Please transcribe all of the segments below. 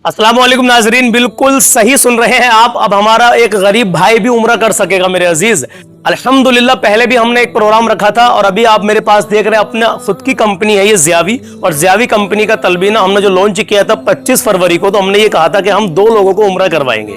अस्सलाम वालेकुम नाजरीन, बिल्कुल सही सुन रहे हैं आप। अब हमारा एक गरीब भाई भी उम्रा कर सकेगा मेरे अजीज। अल्हम्दुलिल्लाह, पहले भी हमने एक प्रोग्राम रखा था और अभी आप मेरे पास देख रहे हैं अपना खुद की कंपनी है ये ज़ियावी, और ज़ियावी कंपनी का तलबीना हमने जो लॉन्च किया था 25 फरवरी को, तो हमने ये कहा था कि हम 2 लोगों को उम्रा करवाएंगे।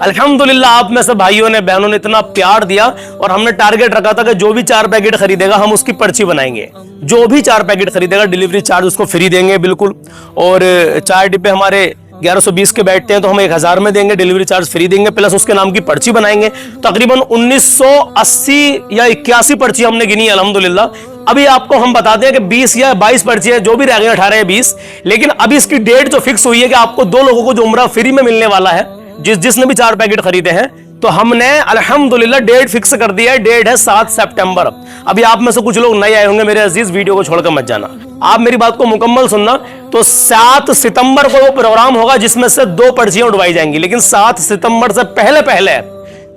अल्हम्दुलिल्लाह, आप में से भाइयों ने बहनों ने इतना प्यार दिया और हमने टारगेट रखा था कि जो भी 4 पैकेट खरीदेगा हम उसकी पर्ची बनाएंगे। जो भी 4 पैकेट खरीदेगा डिलीवरी चार्ज उसको फ्री देंगे बिल्कुल, और 4 डिब्बे हमारे 1120 के बैठते हैं तो हम 1000 में देंगे, डिलीवरी चार्ज फ्री देंगे, प्लस उसके नाम की पर्ची बनाएंगे। तकरीबन 1980 या 81 पर्ची हमने गिनी अल्हम्दुलिल्लाह। अभी आपको हम बताते हैं कि 20 या 22 पर्ची है, जो भी रह गई 18 या 20, लेकिन अभी इसकी डेट जो फिक्स हुई है कि आपको 2 लोगों को जो उम्रा फ्री में मिलने वाला है, जिसने भी 4 पैकेट खरीदे हैं, तो हमने अल्हम्दुलिल्लाह डेट फिक्स कर दिया है। डेट है 7 सितंबर। अभी आप में से कुछ लोग नए आए होंगे मेरे अजीज, वीडियो को छोड़कर मत जाना, आप मेरी बात को मुकम्मल सुनना। तो 7 सितंबर को वो प्रोग्राम होगा जिसमें से 2 पर्चियां उड़वाई जाएंगी, लेकिन 7 सितंबर से पहले पहले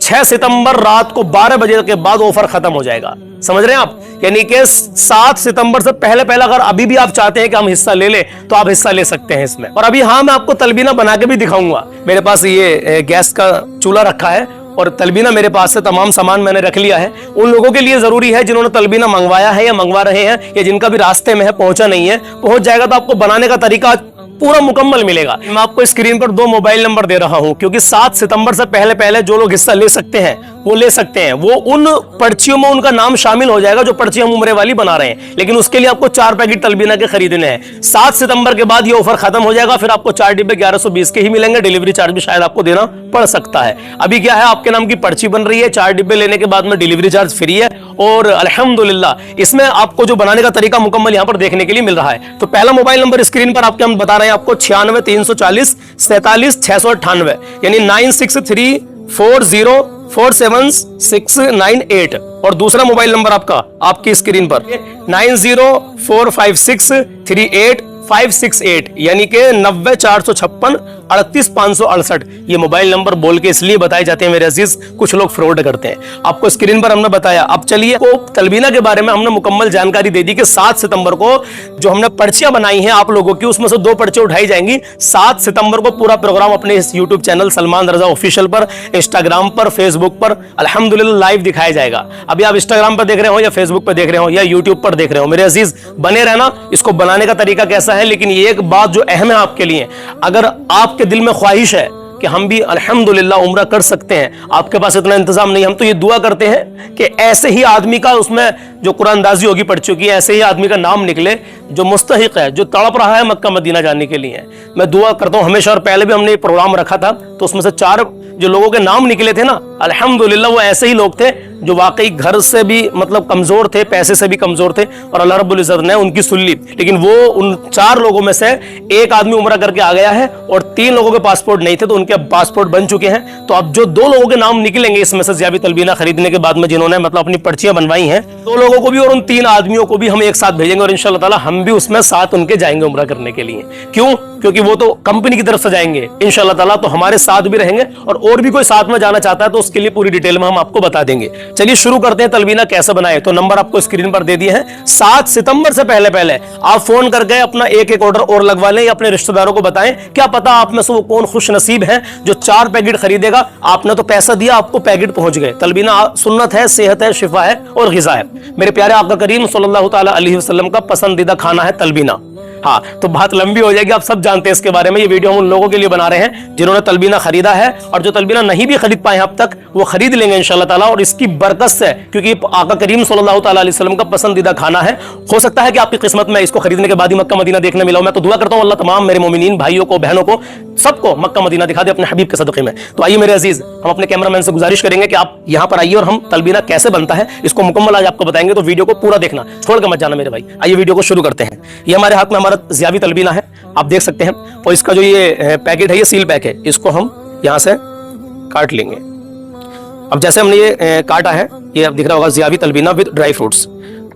6 सितंबर रात को 12 बजे के बाद ऑफर खत्म हो जाएगा। समझ रहे हैं आप? यानी कि 7 सितंबर से पहले पहले अगर अभी भी आप चाहते हैं कि हम हिस्सा ले लें तो आप हिस्सा ले सकते हैं इसमें। और अभी हाँ, मैं आपको तलबीना बना के भी दिखाऊंगा। मेरे पास ये गैस का चूल्हा रखा है और तलबीना मेरे पास से तमाम सामान मैंने रख लिया है। उन लोगों के लिए जरूरी है जिन्होंने तलबीना मंगवाया है या मंगवा रहे हैं, या जिनका भी रास्ते में है, पहुंचा नहीं है, पहुंच जाएगा तो आपको बनाने का तरीका पूरा मुकम्मल मिलेगा। मैं आपको स्क्रीन पर 2 मोबाइल नंबर दे रहा हूं, क्योंकि 7 सितंबर से पहले पहले जो लोग हिस्सा ले सकते हैं वो ले सकते हैं। वो उन पर्चियों में उनका नाम शामिल हो जाएगा जो पर्ची हम उम्रे वाली बना रहे हैं, लेकिन उसके लिए आपको 4 पैकेट तलबीना के खरीदने हैं। 7 सितंबर के बाद ये ऑफर खत्म हो जाएगा, फिर आपको 4 डिब्बे 1120 के ही मिलेंगे, डिलीवरी चार्ज भी शायद आपको देना पड़ सकता है। अभी क्या है, आपके नाम की पर्ची बन रही है, 4 डिब्बे लेने के बाद में डिलीवरी चार्ज फ्री है, और अल्हम्दुलिल्लाह इसमें आपको जो बनाने का तरीका मुकम्मल यहां पर देखने के लिए मिल रहा है। तो पहला मोबाइल नंबर स्क्रीन पर आपके हम बता रहे हैं आपको 96 340 47 698, यानी 9634047698, और दूसरा मोबाइल नंबर आपका आपकी स्क्रीन पर 9045638568, यानी कि 90 456 38 568। ये मोबाइल नंबर बोल के इसलिए बताए जाते हैं मेरे अजीज, कुछ लोग फ्रॉड करते हैं। आपको स्क्रीन पर हमने बताया। अब चलिए को तलबीना के बारे में हमने मुकम्मल जानकारी दे दी कि 7 सितंबर को जो हमने पर्चियां बनाई हैं आप लोगों की, उसमें से 2 पर्चियां उठाई जाएंगी। 7 सितंबर को पूरा प्रोग्राम अपने इस यूट्यूब चैनल सलमान रजा ऑफिशियल पर, इंस्टाग्राम पर, फेसबुक पर अल्हम्दुलिल्लाह लाइव दिखाया जाएगा। अभी आप इंस्टाग्राम पर देख रहे हो या फेसबुक पर देख रहे हो या यूट्यूब पर देख रहे हो, मेरे अजीज बने रहना। इसको बनाने का तरीका कैसा है, लेकिन ये एक बात जो अहम है आपके लिए, अगर आपके दिल में ख्वाहिश है कि हम भी अल्हम्दुलिल्लाह उम्रा कर सकते हैं, आपके पास इतना इंतजाम नहीं, हम तो ये दुआ करते हैं कि ऐसे ही आदमी का, उसमें जो कुरानदाजी होगी पढ़ चुकी है, ऐसे ही आदमी का नाम निकले जो मुस्तहिक है, जो तड़प रहा है मक्का मदीना जाने के लिए। मैं दुआ करता हूं हमेशा, और पहले भी हमने एक प्रोग्राम रखा था तो उसमें से 4 जो लोगों के नाम निकले थे ना, अल्हम्दुलिल्लाह वो ऐसे ही लोग थे जो वाकई घर से भी मतलब कमजोर थे, पैसे से भी कमजोर थे, और अल्लाह रब्बुल इज्जत ने उनकी सुन ली। लेकिन वो उन 4 लोगों में से एक आदमी उम्रा करके आ गया है और 3 लोगों के पासपोर्ट नहीं थे, तो उनके पासपोर्ट बन चुके हैं। तो अब जो 2 लोगों के नाम निकलेंगे इसमें से ज़ियावी तलबीना खरीदने के बाद में, जिन्होंने मतलब अपनी पर्चियां बनवाई हैं, 2 लोगों को भी और उन 3 आदमियों को भी हम एक साथ भेजेंगे, और इंशाअल्लाह ताला हम भी उसमें साथ उनके जाएंगे उम्रा करने के लिए। क्यों? क्योंकि वो तो कंपनी की तरफ से जाएंगे इंशाअल्लाह ताला, तो हमारे साथ भी रहेंगे, और भी कोई साथ में जाना चाहता है तो उसके लिए पूरी डिटेल में हम आपको बता देंगे। चलिए शुरू करते हैं तलबीना कैसे बनाए। तो नंबर आपको स्क्रीन पर दे दिए हैं। 7 सितंबर से पहले पहले आप फोन करके अपना एक ऑर्डर और लगवा लें, या अपने रिश्तेदारों को बताएं। क्या पता आप में से वो कौन खुश नसीब है जो 4 पैकेट खरीदेगा। आपने तो पैसा दिया, आपको पैकेट पहुंच गए। तलबीना सुन्नत है, सेहत है, शिफा है और ग़िज़ा है। मेरे प्यारे आका करीम सल्लल्लाहु ताला अलैहि वसल्लम का पसंदीदा खाना है तलबीना। हाँ, तो बात लंबी हो जाएगी, आप सब जानते हैं इसके बारे में। ये वीडियो हम उन लोगों के लिए बना रहे हैं जिन्होंने तलबीना खरीदा है, और जो तलबीना नहीं भी खरीद पाए अब तक वो खरीद लेंगे इंशाअल्लाह ताला। और इसकी बरकत से, क्योंकि आका करीम सल्लल्लाहु ताला अलैहि वसल्लम का पसंदीदा खाना है, हो सकता है कि आपकी किस्मत में इसको खरीदने के बाद ही मक्का मदीना देखने मिला हो। मैं तो दुआ करता हूं अल्लाह तमाम मेरे मोमिनीन भाइयों को, बहनों को, सबको मक्का मदीना दिखा दे अपने हबीब के सदक़े में। तो आइए मेरे अजीज, हम अपने कैमरामैन से गुजारिश करेंगे कि आप यहाँ पर आइए और हम तलबीना कैसे बनता है इसको मुकम्मल आज आपको बताएंगे। तो वीडियो को पूरा देखना, छोड़ कर मत जाना मेरे भाई। आइए वीडियो को शुरू करते हैं। ये हमारे हाथ में हमारा ज़ियावी तलबीना है, आप देख सकते हैं। और इसका जो ये पैकेट है, ये सील पैक है, इसको हम यहाँ से काट लेंगे। अब जैसे हमने ये काटा है, ये अब दिख रहा होगा ज़ियावी तलबीना विद ड्राई फ्रूट्स।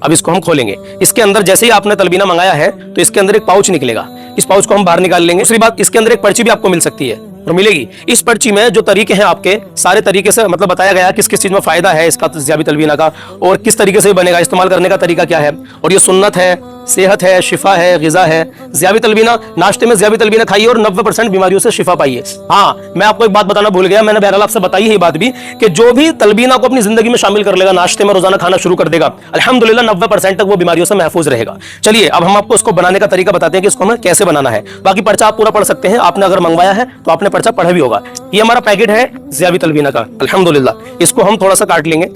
अब इसको हम खोलेंगे। इसके अंदर जैसे ही आपने तलबीना मंगाया है तो इसके अंदर एक पाउच निकलेगा, इस पाउच को हम बाहर निकाल लेंगे। दूसरी बात, इसके अंदर एक पर्ची भी आपको मिल सकती है और मिलेगी। इस पर्ची में जो तरीके हैं आपके सारे तरीके से मतलब बताया गया किस किस चीज में फायदा है इसका ज़ियावी तलबीना का, और किस तरीके से बनेगा, इस्तेमाल करने का तरीका क्या है, और ये सुन्नत है सेहत है, शिफा है, ग़िज़ा है। ज़ियाबी तलबीना, नाश्ते में ज़ियाबी तलबीना खाइए और 90% बीमारियों से शिफा पाइए। हाँ, मैं आपको एक बात बताना भूल गया, मैंने बहरहाल आपसे बताई है बात भी कि जो भी तलबीना को अपनी ज़िंदगी में शामिल कर लेगा, नाश्ते में रोज़ाना खाना शुरू कर देगा, अल्हम्दुलिल्लाह 90% तक वो बीमारियों से महफूज रहेगा। चलिए अब हम आपको इसको बनाने का तरीका बताते हैं कि इसको हमें कैसे बनाना है। बाकी पर्चा आप पूरा पढ़ सकते हैं, आपने अगर मंगवाया है तो आपने पर्चा पढ़ा भी होगा। ये हमारा पैकेट है ज़ियाबी तलबीना का, अल्हम्दुलिल्लाह। इसको हम थोड़ा सा काट लेंगे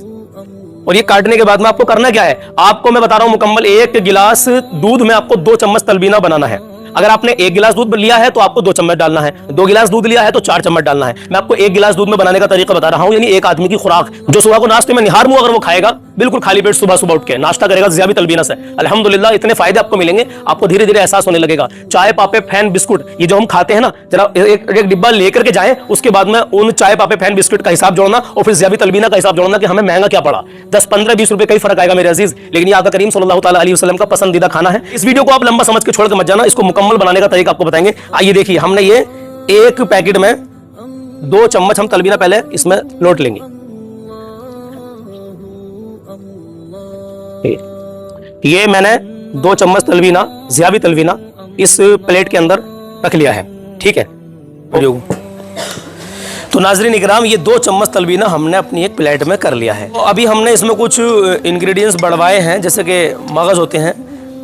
और ये काटने के बाद में आपको करना क्या है, आपको मैं बता रहा हूं मुकम्मल 1 गिलास दूध में आपको 2 चम्मच तलबीना बनाना है। अगर आपने 1 गिलास दूध लिया है तो आपको 2 चम्मच डालना है, 2 गिलास दूध लिया है तो 4 चम्मच डालना है। मैं आपको 1 गिलास दूध में बनाने का तरीका बता रहा हूं, यानी एक आदमी की खुराक, जो सुबह को नाश्ते में निहार मुंह अगर वो खाएगा, बिल्कुल खाली पेट सुबह सुबह उठ के नाश्ता करेगा ज़ियाबी तलबीना से, अल्हम्दुलिल्लाह इतने फायदे आपको मिलेंगे, आपको धीरे धीरे एहसास होने लगेगा। चाय पापे फैन बिस्कुट, ये जो हम खाते हैं ना, जरा एक डिब्बा लेकर के जाएं, उसके बाद में उन चाय पापे फैन बिस्कुट का हिसाब जोड़ना और फिर ज़ियाबी तलबीना का हिसाब जोड़ना कि हमें महंगा क्या पड़ा। 10, 15, 20 रुपए का ही फर्क आएगा मेरे अजीज, लेकिन ये आका करीम सल्लल्लाहु तआला अलैहि वसल्लम का पसंदीदा खाना है। इस वीडियो को आप लंबा समझ के छोड़ के मत जाना, इसको मुकम्मल बनाने का तरीका आपको बताएंगे। आइए देखिए, हमने ये 1 पैकेट में 2 चम्मच हम तलबीना पहले इसमें लोट लेंगे। ये मैंने 2 चम्मच तलबीना, ज़ियाबी तलबीना इस प्लेट के अंदर रख लिया है, ठीक है। तो नाज़रीन इकराम, ये 2 चम्मच तलबीना हमने अपनी एक प्लेट में कर लिया है। तो अभी हमने इसमें कुछ इंग्रेडिएंट्स बढ़वाए हैं, जैसे कि मगज़ होते हैं,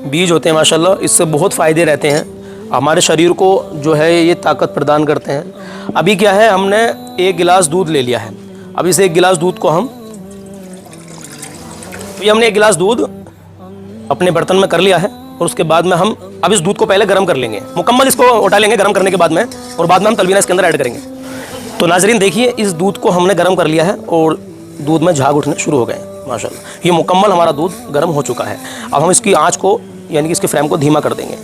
बीज होते हैं, माशाल्लाह इससे बहुत फ़ायदे रहते हैं, हमारे शरीर को जो है ये ताकत प्रदान करते हैं। अभी क्या है, हमने 1 गिलास दूध ले लिया है। अब इस 1 गिलास दूध को हमने 1 गिलास दूध अपने बर्तन में कर लिया है और उसके बाद में हम अब इस दूध को पहले गर्म कर लेंगे, मुकम्मल इसको उठा लेंगे गर्म करने के बाद में, और बाद में हम तलबीना इसके अंदर ऐड करेंगे। तो नाजरीन देखिए, इस दूध को हमने गर्म कर लिया है और दूध में झाग उठने शुरू हो गए हैं माशाल्लाह। ये मुकम्मल हमारा दूध गर्म हो चुका है। अब हम इसकी आँच को, यानी कि इसके फ्लेम को धीमा कर देंगे।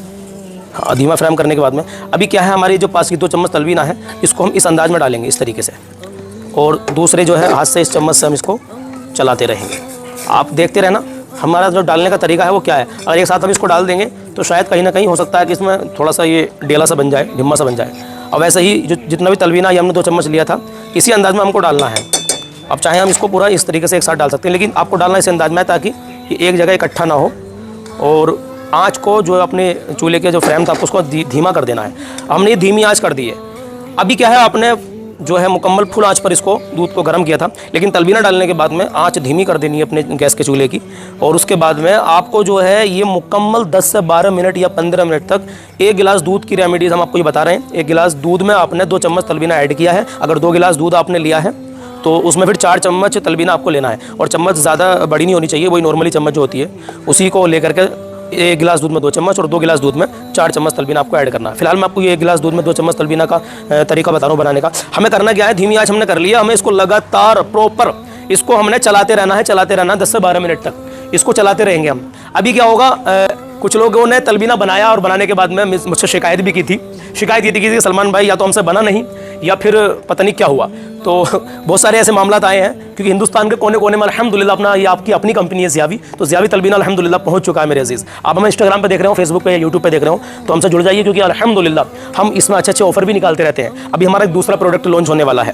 हाँ, धीमा फ्लेम करने के बाद में अभी क्या है, हमारी जो पास की 2 चम्मच तलबीना है, इसको हम इस अंदाज में डालेंगे, इस तरीके से, और दूसरे जो है हाथ से इस चम्मच से हम इसको चलाते रहेंगे। आप देखते रहना हमारा जो डालने का तरीका है वो क्या है। अगर एक साथ हम इसको डाल देंगे तो शायद कहीं ना कहीं हो सकता है कि इसमें थोड़ा सा ये डेला सा बन जाए, ढिम्मा सा बन जाए। और वैसे ही जो जितना भी तलबीना ये हमने 2 चम्मच लिया था, इसी अंदाज में हमको डालना है। अब चाहे हम इसको पूरा इस तरीके से एक साथ डाल सकते हैं, लेकिन आपको डालना इस अंदाज में है ताकि ये एक जगह इकट्ठा ना हो। और आँच को जो अपने चूल्हे के जो फ्लेम था, आपको उसको धीमा कर देना है। हमने ये धीमी आँच कर दी है। अभी क्या है, आपने जो है मुकम्मल फुल आंच पर इसको दूध को गर्म किया था, लेकिन तलबीना डालने के बाद में आंच धीमी कर देनी है अपने गैस के चूल्हे की। और उसके बाद में आपको जो है ये मुकम्मल 10 से 12 मिनट या 15 मिनट तक 1 गिलास दूध की रेमेडीज़ हम आपको ये बता रहे हैं। 1 गिलास दूध में आपने 2 चम्मच तलबीना ऐड किया है। अगर 2 गिलास दूध आपने लिया है तो उसमें फिर 4 चम्मच तलबीना आपको लेना है, और चम्मच ज़्यादा बड़ी नहीं होनी चाहिए, वही नॉर्मली चम्मच जो होती है उसी को लेकर के 1 गिलास दूध में 2 चम्मच और 2 गिलास दूध में 4 चम्मच तलबीना आपको ऐड करना है। फिलहाल मैं आपको ये 1 गिलास दूध में 2 चम्मच तलबीना का तरीका बता रहा हूँ बनाने का। हमें करना क्या है, धीमी आंच हमने कर लिया, हमें इसको लगातार प्रॉपर इसको हमने चलाते रहना है 10 से 12 मिनट तक इसको चलाते रहेंगे हम। अभी क्या होगा, कुछ लोगों ने तलबीना बनाया और बनाने के बाद में मुझसे शिकायत भी की थी। शिकायत ये थी कि सलमान भाई या तो हमसे बना नहीं या फिर पता नहीं क्या हुआ। तो बहुत सारे ऐसे मामला आए हैं, क्योंकि हिंदुस्तान के कोने कोने में अल्हम्दुलिल्लाह अपना ये आपकी अपनी कंपनी है ज़ियाबी, तो ज़ियाबी तलबीना अल्हम्दुलिल्लाह पहुंच चुका है मेरे अजीज़। आप हमें इंस्टाग्राम पे देख रहे हो, फेसबुक पे, यूट्यूब पे देख रहे हो, तो हमसे जुड़ जाइए, क्योंकि अल्हम्दुलिल्लाह हम इसमें अच्छे अच्छे ऑफर भी निकालते रहते हैं। अभी हमारा एक दूसरा प्रोडक्ट लॉन्च होने वाला है,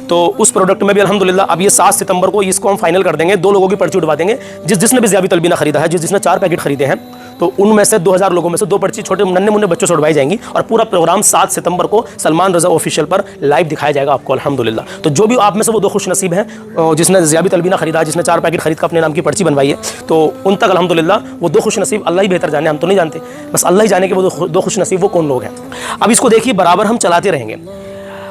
तो उस प्रोडक्ट में भी अल्हम्दुलिल्लाह अब ये 7 सितंबर को इसको हम फाइनल कर देंगे। 2 लोगों की पर्ची उठवा देंगे, जिसने भी ज़ियाबी तलबीना खरीदा है, जिसने 4 पैकेट खरीदे हैं, तो उनमें से 2000 लोगों में से 2 पर्ची छोटे नन्हे मुन्ने बच्चों से उड़वाई जाएंगी। और पूरा प्रोग्राम 7 सितंबर को सलमान रज़ा ऑफिशियल पर लाइव दिखाया जाएगा आपको अल्हम्दुलिल्लाह। तो जो भी आप में से वो 2 खुश नसीब हैं जिसने ज़ियाबी तलबीना खरीदा, जिसने 4 पैकेट खरीद कर अपने नाम की पर्ची बनवाई है, तो उन तक अल्हम्दुलिल्लाह वो 2 खुश नसीब, अल्लाह ही बेहतर जाने, हम तो नहीं जानते, बस अल्लाह ही जाने के वो 2 खुश नसीब वो कौन लोग हैं। अब इसको देखिए, बराबर हम चलाते रहेंगे।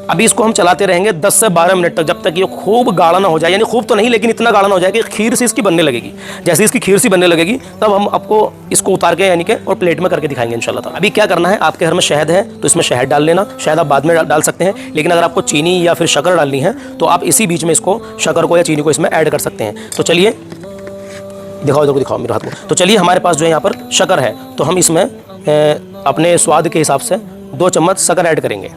अभी इसको हम चलाते रहेंगे 10 से 12 मिनट तक, जब तक ये खूब गाढ़ा ना हो जाए, यानी खूब तो नहीं लेकिन इतना गाढ़ा ना हो जाए कि खीर सी इसकी बनने लगेगी। जैसे इसकी खीर सी बनने लगेगी तब हम आपको इसको उतार के यानी कि और प्लेट में करके दिखाएंगे इंशाल्लाह। अभी क्या करना है, आपके घर में शहद है तो इसमें शहद डाल लेना, शहद आप बाद में डाल सकते हैं, लेकिन अगर आपको चीनी या फिर शक्कर डालनी है तो आप इसी बीच में इसको शक्कर को या चीनी को इसमें ऐड कर सकते हैं। तो चलिए दिखाओ, इधर को दिखाओ मेरे हाथ को। तो चलिए, हमारे पास जो है यहाँ पर शक्कर है, तो हम इसमें अपने स्वाद के हिसाब से 2 चम्मच शक्कर ऐड करेंगे।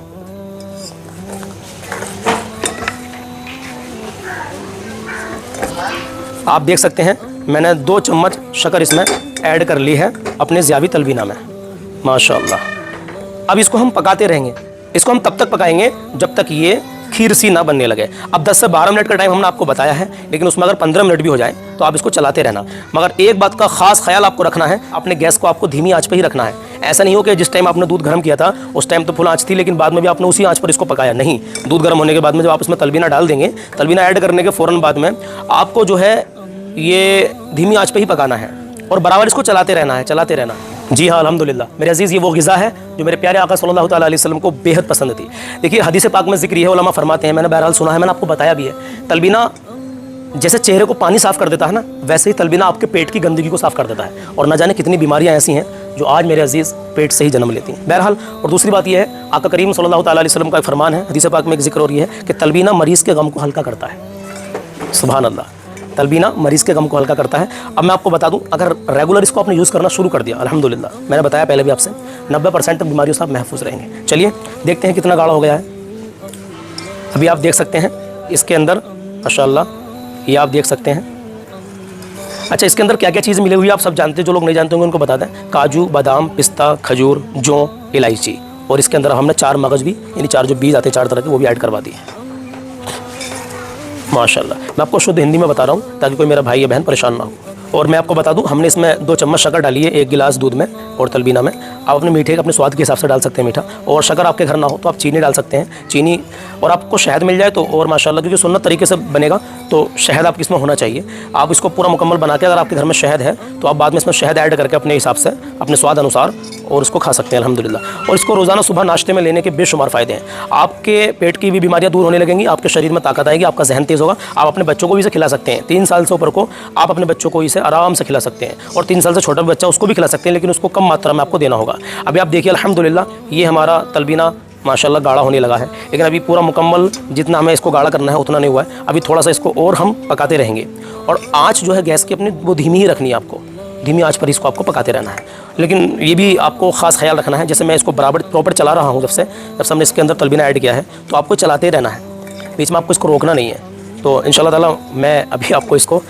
आप देख सकते हैं मैंने 2 चम्मच शक्कर इसमें ऐड कर ली है अपने ज़ियाबी तलबीना में, माशाअल्लाह। अब इसको हम पकाते रहेंगे। इसको हम तब तक पकाएंगे जब तक ये खीर सी ना बनने लगे। अब 10 से 12 मिनट का टाइम हमने आपको बताया है, लेकिन उसमें अगर 15 मिनट भी हो जाए तो आप इसको चलाते रहना। मगर एक बात का खास ख्याल आपको रखना है, अपने गैस को आपको धीमी आंच पे ही रखना है। ऐसा नहीं हो कि जिस टाइम आपने दूध गर्म किया था उस टाइम तो फुल आंच थी, लेकिन बाद में भी आपने उसी आंच पर इसको पकाया। नहीं, दूध गर्म होने के बाद में जब आप उसमें तलबीना डाल देंगे, तलबीना ऐड करने के फ़ौरन बाद में आपको जो है ये धीमी आंच पे ही पकाना है और बराबर इसको चलाते रहना है, चलाते रहना। जी हाँ, अल्हम्दुलिल्लाह मेरे अजीज़, ये वो ग़िज़ा है जो मेरे प्यारे आका सल्लल्लाहु अलैहि वसल्लम को बेहद पसंद थी। देखिए हदीस पाक में ज़िक्र है, उलमा फरमाते हैं, मैंने बहरहाल सुना है, मैंने आपको बताया भी है, तलबीना जैसे चेहरे को पानी साफ़ कर देता है ना, वैसे ही तलबीना आपके पेट की गंदगी को साफ़ कर देता है। और न जाने कितनी बीमारियाँ ऐसी हैं जो आज मेरे अजीज़ पेट से ही जन्म लेती हैं। बहरहाल, और दूसरी बात यह है, आका करीम सल्लल्लाहु अलैहि वसल्लम का एक फरमान है, हदीस पाक में एक जिक्र हो रही है कि तलबीना मरीज़ के गम को हल्का करता है। सुभान अल्लाह, तलबीना मरीज़ के गम को हल्का करता है। अब मैं आपको बता दूं, अगर रेगुलर इसको आपने यूज़ करना शुरू कर दिया, अल्हम्दुलिल्लाह, मैंने बताया पहले भी आपसे, 90% बीमारियों से आप महफूज रहेंगे। चलिए देखते हैं कितना गाढ़ा हो गया है। अभी आप देख सकते हैं इसके अंदर माशाअल्लाह, ये आप देख सकते हैं। अच्छा, इसके अंदर क्या क्या चीज़ें मिली हुई है आप सब जानते हैं, जो लोग नहीं जानते होंगे उनको बता दें। काजू, बादाम, पिस्ता, खजूर, जौ, इलायची, और इसके अंदर हमने 4 मगज़ भी, यानी 4 जो बीज आते हैं 4 तरह के, वो भी ऐड करवा दिए माशाल्लाह। मैं आपको शुद्ध हिंदी में बता रहा हूँ ताकि कोई मेरा भाई या बहन परेशान ना हो। और मैं आपको बता दूं, हमने इसमें 2 चम्मच शक्कर डाली है 1 गिलास दूध में और तलबीना में। आप अपने मीठे के अपने स्वाद के हिसाब से डाल सकते हैं मीठा, और शक्कर आपके घर ना हो तो आप चीनी डाल सकते हैं, चीनी। और आपको शहद मिल जाए तो और माशाल्लाह, क्योंकि सुन्नत तरीके से बनेगा तो शहद आपके इसमें होना चाहिए। आप इसको पूरा मुकम्मल बना के, अगर आपके घर में शहद है तो आप बाद में इसमें शहद ऐड करके अपने हिसाब से, अपने स्वाद अनुसार, और उसको खा सकते हैं अल्हम्दुलिल्लाह। और इसको रोज़ाना सुबह नाश्ते में लेने के बेशुमार फ़ायदे हैं। आपके पेट की भी बीमारियाँ दूर होने लगेंगी, आपके शरीर में ताकत आएगी, आपका जहन तेज़ होगा। आप अपने बच्चों को भी इसे खिला सकते हैं, 3 साल से ऊपर को आप अपने बच्चों को इसे आराम से खिला सकते हैं, और 3 साल से छोटा बच्चा उसको भी खिला सकते हैं, लेकिन उसको कम मात्रा में आपको देना होगा। अभी आप देखिए अल्हम्दुलिल्लाह, ये हमारा तलबीना माशाल्लाह गाढ़ा होने लगा है, लेकिन अभी पूरा मुकम्मल जितना हमें इसको गाढ़ा करना है उतना नहीं हुआ है। अभी थोड़ा सा इसको और हम पकाते रहेंगे, और आँच जो है गैस की अपनी वो धीमी ही रखनी है, आपको धीमी आंच पर इसको आपको पकाते रहना है। लेकिन ये भी आपको ख़ास ख्याल रखना है, जैसे मैं इसको बराबर प्रॉपर चला रहा हूँ, जब से हमने इसके अंदर तलबीना ऐड किया है, तो आपको चलाते रहना है, बीच में आपको इसको रोकना नहीं है। तो इंशाल्लाह ताला मैं अभी आपको इसको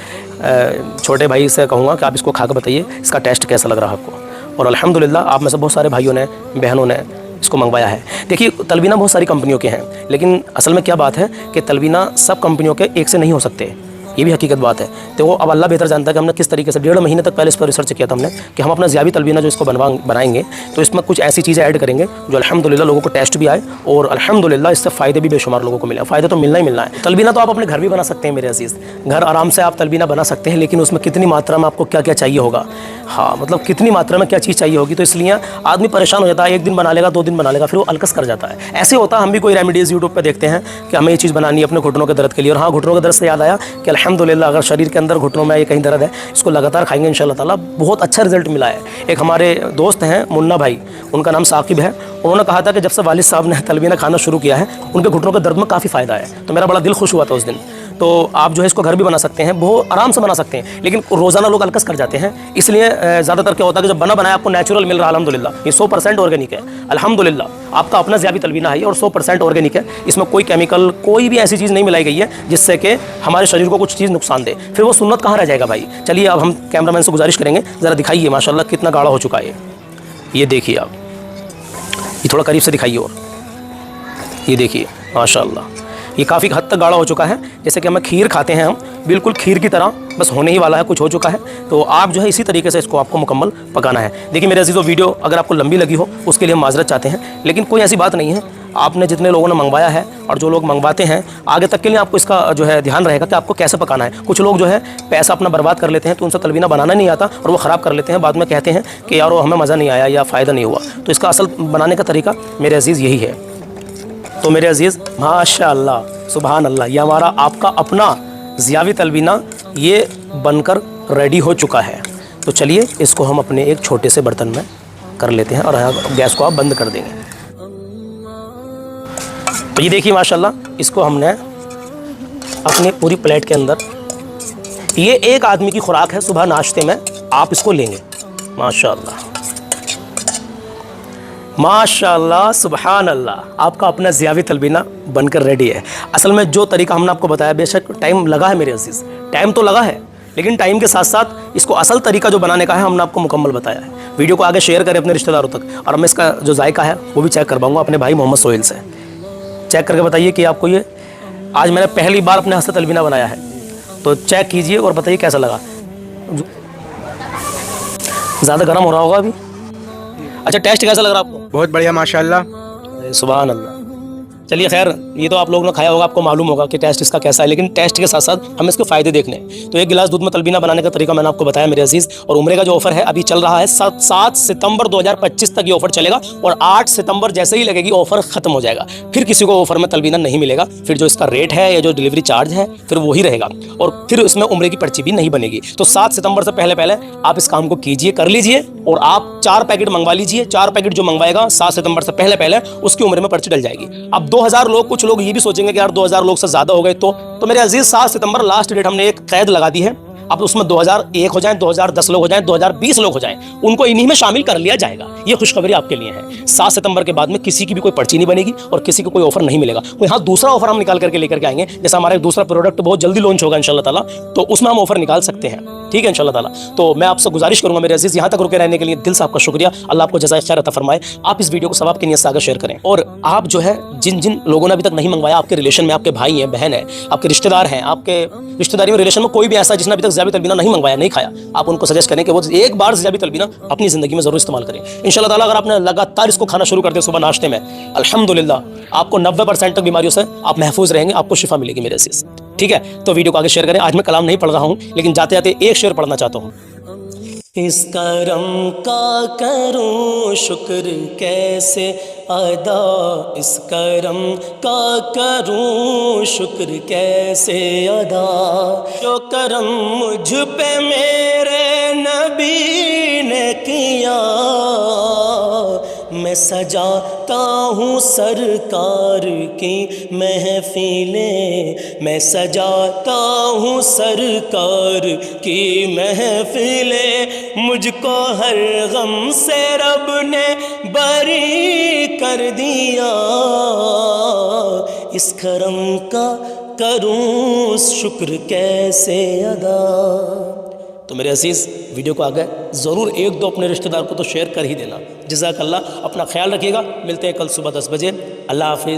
छोटे भाई से कहूँगा कि आप इसको खा कर बताइए इसका टेस्ट कैसा लग रहा है आपको। और अल्हम्दुलिल्लाह आप में से बहुत सारे भाइयों ने, बहनों ने इसको मंगवाया है। देखिए तलबीना बहुत सारी कंपनियों के हैं, लेकिन असल में क्या बात है कि तलबीना सब कंपनियों के एक से नहीं हो सकते, ये भी हकीकत बात है। तो वो अब अल्लाह बेहतर जानता है कि हमने किस तरीके से 1.5 महीने तक पहले इस पर रिसर्च किया था हमने, कि हम अपना ज़ियाबी तलबीना जो इसको बनाएंगे तो इसमें कुछ ऐसी चीज़ें ऐड करेंगे जो अल्हम्दुलिल्लाह लोगों को टेस्ट भी आए, और अल्हम्दुलिल्लाह इससे फ़ायदे भी बेशुमार लोगों को मिले। फ़ायदे तो मिलना ही मिलना है। तलबीना तो आप अपने घर भी बना सकते हैं मेरे अजीज़, घर आराम से आप तलबीना बना सकते हैं, लेकिन उसमें कितनी मात्रा में आपको क्या क्या चाहिए होगा, हाँ मतलब कितनी मात्रा में क्या चीज़ चाहिए होगी, तो इसलिए आदमी परेशान हो जाता है। 1 दिन बना लेगा, 2 दिन बना लेगा, फिर वो अलकस कर जाता है। ऐसे होता है, हम भी कोई रेमेडीज़ यूट्यूब पर देखते हैं कि हमें ये चीज़ बनानी है अपने घुटनों के दर्द के लिए। और हाँ, घुटनों के दर्द से याद आया कि अल्हम्दुलिल्लाह अगर शरीर के अंदर घुटनों में ये कहीं दर्द है, इसको लगातार खाएंगे इंशाल्लाह ताला बहुत अच्छा रिजल्ट मिला है। एक हमारे दोस्त हैं मुन्ना भाई, उनका नाम साकिब है, उन्होंने कहा था कि जब से वालिद साहब ने तलबीना खाना शुरू किया है उनके घुटनों के दर्द में काफ़ी फ़ायदा है। तो मेरा बड़ा दिल खुश हुआ था उस दिन। तो आप जो है इसको घर भी बना सकते हैं, बहुत आराम से बना सकते हैं, लेकिन रोज़ाना लोग अलकस कर जाते हैं। इसलिए ज़्यादातर क्या होता है कि जब बना बनाया आपको नेचुरल मिल रहा है अल्हम्दुलिल्लाह, ये 100% ऑर्गेनिक है अल्हम्दुलिल्लाह, आपका अपना ज़ियाबी तलबीना है और 100% ऑर्गेनिक है। इसमें कोई केमिकल, कोई भी ऐसी चीज़ नहीं मिलाई गई है जिससे कि हमारे शरीर को कुछ चीज़ नुकसान दे। फिर वो सुन्नत कहाँ रह जाएगा भाई। चलिए अब हम कैमरामैन से गुजारिश करेंगे, ज़रा दिखाइए माशाल्लाह कितना गाढ़ा हो चुका है। ये देखिए आप, ये थोड़ा करीब से दिखाइए, और ये देखिए माशाल्लाह ये काफ़ी हद तक गाढ़ा हो चुका है। जैसे कि हमें खीर खाते हैं, हम बिल्कुल खीर की तरह बस होने ही वाला है, कुछ हो चुका है। तो आप जो है इसी तरीके से इसको आपको मुकम्मल पकाना है। देखिए मेरे अजीज़ों, वीडियो अगर आपको लंबी लगी हो उसके लिए हम माजरत चाहते हैं, लेकिन कोई ऐसी बात नहीं है। आपने जितने लोगों ने मंगवाया है और जो लोग मंगवाते हैं, आगे तक के लिए आपको इसका जो है ध्यान रहेगा कि आपको कैसे पकाना है। कुछ लोग जो है पैसा अपना बर्बाद कर लेते हैं, तो उनसे तलबीना बनाना नहीं आता और वो ख़राब कर लेते हैं, बाद में कहते हैं कि यार हमें मज़ा नहीं आया या फ़ायदा नहीं हुआ। तो इसका असल बनाने का तरीका मेरे अजीज़ यही है। तो मेरे अजीज़ माशाअल्लाह सुभान अल्लाह, ये हमारा आपका अपना ज़ियाबी तलबीना ये बनकर रेडी हो चुका है। तो चलिए इसको हम अपने एक छोटे से बर्तन में कर लेते हैं और गैस को आप बंद कर देंगे। तो ये देखिए माशाल्लाह, इसको हमने अपनी पूरी प्लेट के अंदर, ये एक आदमी की खुराक है, सुबह नाश्ते में आप इसको लेंगे। माशाल्लाह माशाल्लाह सुभान अल्लाह, आपका अपना ज़ियाबी तलबीना बनकर रेडी है। असल में जो तरीका हमने आपको बताया, बेशक टाइम लगा है मेरे अजीज़, टाइम तो लगा है, लेकिन टाइम के साथ साथ इसको असल तरीका जो बनाने का है हमने आपको मुकम्मल बताया है। वीडियो को आगे शेयर करें अपने रिश्तेदारों तक, और मैं इसका जो जायका है वो भी चेक करवाऊँगा अपने भाई मोहम्मद सोहेल से। चेक करके बताइए कि आपको ये आज मैंने पहली बार अपने हाथ से तलबीना बनाया है, तो चेक कीजिए और बताइए कैसा लगा। ज़्यादा गर्म हो रहा होगा अभी। अच्छा, टेस्ट कैसा लग रहा है आपको? बहुत बढ़िया माशाल्लाह। सुभान अल्लाह। चलिए खैर, ये तो आप लोगों ने खाया होगा, आपको मालूम होगा कि टेस्ट इसका कैसा है, लेकिन टेस्ट के साथ साथ हमें इसके फायदे देखने हैं। तो 1 गिलास दूध में तलबीना बनाने का तरीका मैंने आपको बताया मेरे अजीज। और उम्रे का जो ऑफर है अभी चल रहा है 7 सितंबर 2025 तक ये ऑफर चलेगा, और 8 सितंबर जैसे ही लगेगी ऑफर खत्म हो जाएगा। फिर किसी को ऑफर में तलबीना नहीं मिलेगा, फिर जो इसका रेट है या जो डिलीवरी चार्ज है फिर वही रहेगा, और फिर इसमें उम्रे की पर्ची भी नहीं बनेगी। तो 7 सितंबर से पहले पहले आप इस काम को कीजिए, कर लीजिए, और आप 4 पैकेट मंगवा लीजिए। 4 पैकेट जो मंगवाएगा 7 सितंबर से पहले पहले उसकी उम्र में पर्ची डल जाएगी। अब 2000 लोग, कुछ लोग ये भी सोचेंगे कि यार 2000 लोग से ज्यादा हो गए, तो मेरे अजीज 7 सितंबर लास्ट डेट हमने एक कैद लगा दी है। अब उसमें 2001 हो जाएं, 2010 लोग हो जाएं, 2020 लोग हो जाएं, उनको इन्हीं में शामिल कर लिया जाएगा। ये खुशखबरी आपके लिए है। 7 सितंबर के बाद में किसी की भी कोई पर्ची नहीं बनेगी और किसी को कोई ऑफर नहीं मिलेगा। कोई हाँ दूसरा ऑफर हम निकाल करके लेकर के आएंगे, जैसा हमारा एक दूसरा प्रोडक्ट बहुत जल्दी लॉन्च होगा इंशाल्लाह ताला, तो उसमें हम ऑफर निकाल सकते हैं, ठीक है इंशाल्लाह ताला। तो मैं आपसे गुजारिश करूंगा मेरे अजीज, यहाँ तक रुके रहने के लिए दिल से आपका शुक्रिया। अल्लाह आपको जज़ाए खैर अता फरमाए। आप इस वीडियो को सवाब की नियत से आगे शेयर करें, और आप जो है जिन जिन लोगों ने अभी तक नहीं मंगवाया, आपके रिलेशन में आपके भाई हैं, बहन है, आपके रिश्तेदार हैं, आपके रिश्तेदारी में रिलेशन में कोई भी ऐसा जिसने अभी तक ज़ियाबी तलबीना नहीं मंगवाया, नहीं खाया, आप उनको सजेस्ट करें कि वो एक बार ज़ियाबी तलबीना अपनी ज़िंदगी में ज़रूर इस्तेमाल करें इंशाल्लाह ताला। अगर आपने लगातार इसको खाना शुरू कर दिया सुबह नाश्ते में, अल्हम्दुलिल्लाह आपको 90% तक बीमारियों से आप महफूज रहेंगे, आपको शिफा मिलेगी मेरे अज़ीज़, ठीक है। तो वीडियो को आगे शेयर करें। आज मैं कलाम नहीं पढ़ रहा हूँ, लेकिन जाते जाते एक शेर पढ़ना चाहता हूँ। इस करम का करूं शुक्र कैसे अदा, इस करम का करूं शुक्र कैसे अदा, जो करम मुझ पे मेरे नबी ने किया, मैं सजाता हूँ सरकार की महफिलें, मैं सजाता हूँ सरकार की महफिलें, मुझको हर गम से रब ने बरी कर दिया, इस करम का करूँ शुक्र कैसे अदा। तो मेरे अजीज़, वीडियो को आगे ज़रूर 1-2 अपने रिश्तेदार को तो शेयर कर ही देना। जज़ाकल्लाह, अपना ख्याल रखिएगा। मिलते हैं कल सुबह 10 बजे। अल्लाह हाफिज़।